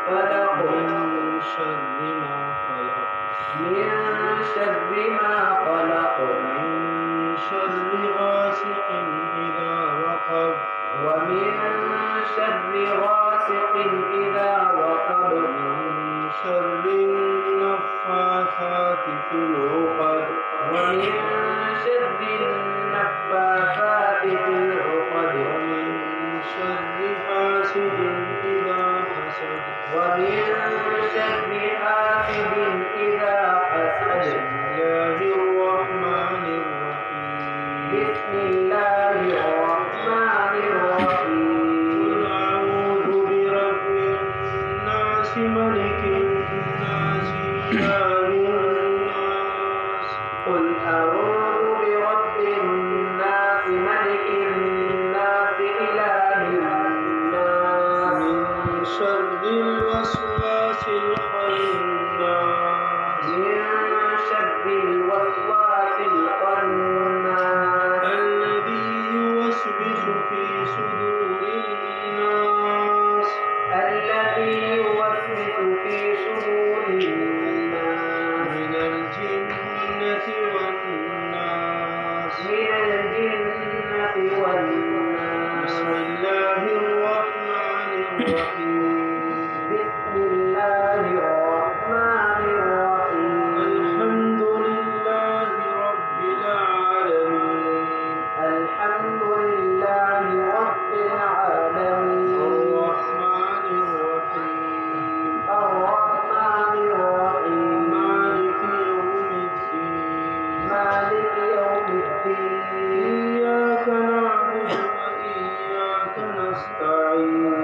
فلق من شر ما خلق من شر ما خلق من شر غاسق إذا وقب ومن شر غاسق إذا وقب من شر النفاثات في العقد ومن شر النفاثات في العقد ومن شر حاسد إذا حسد ومن شر حاسد إذا حسد بسم الله الرحمن الرحيم بسم الله الرحمن الرحيم قل أعوذ برب الناس ملك الناس إله الناس قل أعوذ برب الناس ملك الناس إله الناس من شر الوسواس الخناس من شر الوسواس الخناس الذي يوسوس في صدور الناس الذي يوسوس في صدور الناس من الجنة والناس من الجنة والناس بسم الله الرحمن الرحيم بسم الله الرحمن الرحيم الحمد لله رب العالمين الحمد لله رب العالمين الرحمن الرحيم الرحمن الرحيم مالك يوم الدين مالك يوم الدين إياك نعبد وإياك نستعين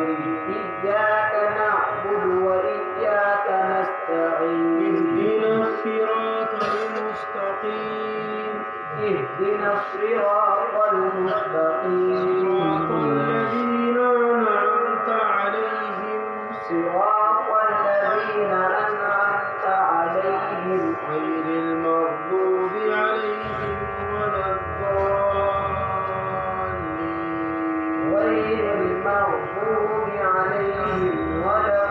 إياك نعبد وإياك نستعين اهدنا الصراط المستقيم اهدنا الصراط المستقيم صراط الذين أنعمت عليهم صراط الذين أنعمت عليهم غير المغضوب عليهم ولا الضالين غير المغضوب عليهم ولا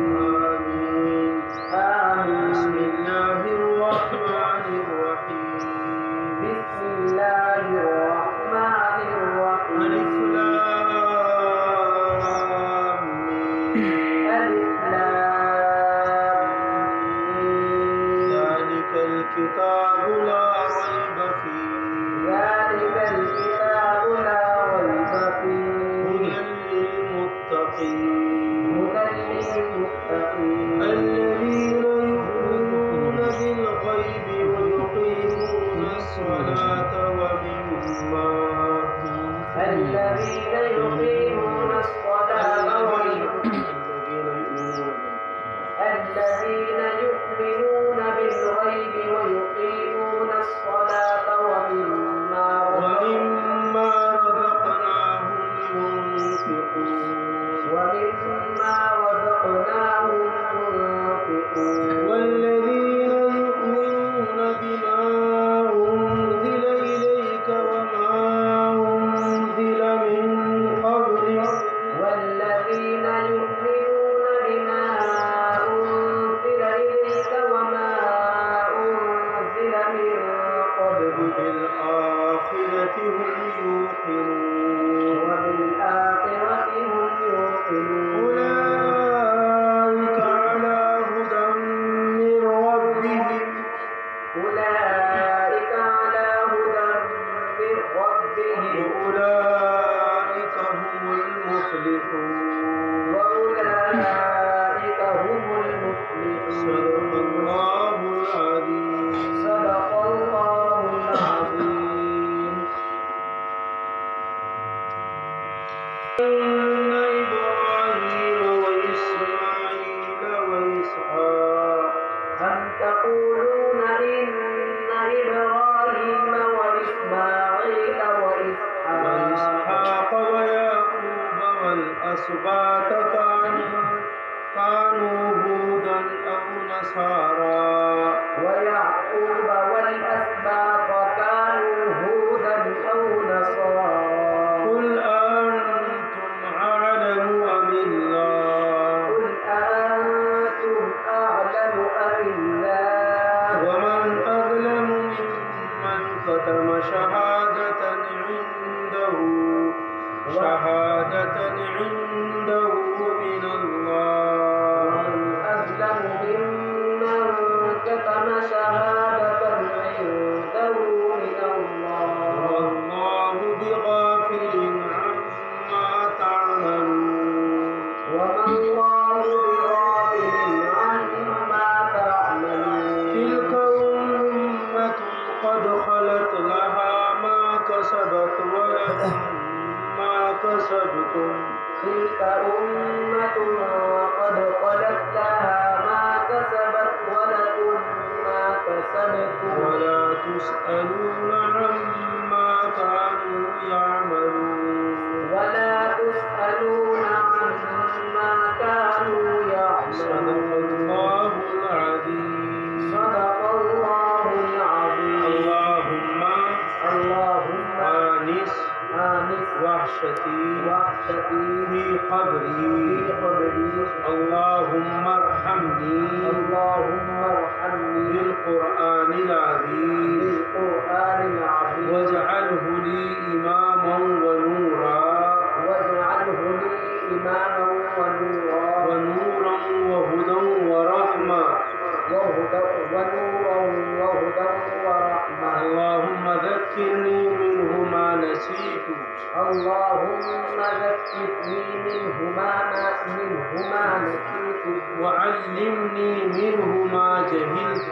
الضالين آمين بسم آمين الله الرحمن الرحيم بسم الله الرحمن ألف الرحيم لام ميم ألف لام ميم. ذلك الكتاب لا ريب فيه ذلك الكتاب لا ريب فيه هدى للمتقين هدى للمتقين الذين يؤمنون بالغيب ويقيمون الصلاة ومما الذين يقيمون الصلاة الذين يؤمنون بالغيب ويقيمون الصلاة ومما رزقناهم ينفقون رزقناهم ينفقون والذين يؤمنون بما أنزل إليك وما أنزل من قبلك والذين يؤمنون بما أنزل إليك وما أنزل من قبلك وبالآخرة هم يوقنون وبالآخرة هم يوقنون أولئك على هدى من ربهم أولئك على هدى من ربهم وأولئك هم المفلحون وأولئك هم المفلحون صدق الله العظيم صدق الله العظيم إن إبراهيم وإسماعيل وإسحاق أم تقولون إن إبراهيم وإسماعيل وإسحاق ويعقوب والأسباط كانوا هودا أو نصارى ويعقوب والأسباط كانوا هودا أو نصارى قل أنتم أعلم أم شهادة عنده من الله ومن أظلم ممن كتم شهادة عنده من الله والله بغافل عما تعملون وما الله بغافل عما تعملون تلك أمة قد خلت لها ما كسبت ولكم ما كسبتم تلك أمة قد خلت لها ما كسبت ولكم ما كسبتم ولا تسألون عما كانوا يعملون ولا تسألون عما كانوا صدق يعملون الله العظيم صدق الله العظيم اللهم اللهم آنس آنس وحشتي وحشتي في قبري في قبري اللهم ارحمني اللهم ارحمني بالقرآن العظيم بالقرآن العظيم واجعله لي إماما ونورا واجعله لي إماما ونورا ونورا وهدى ورحمة ونورا وهدى ورحمة اللهم ذكرني منه ما نسيت اللهم ذكرني منه ما نسيت وعلمني منه ما جهلت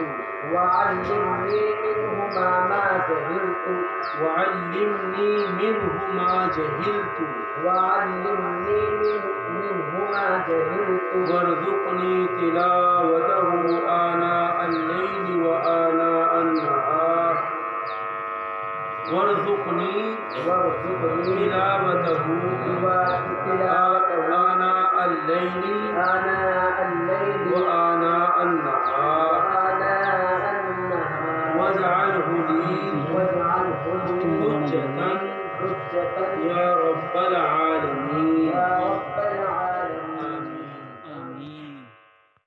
وعلمني منه ما جهلت وعلمني منه ما جهلت وعلمني منه ما جهلت وارزقني تلاوته آناء الليل وآناء النهار وارزقني تلاوته آناء الليل وآناء النهار واجعله لي حجة يا رب العالمين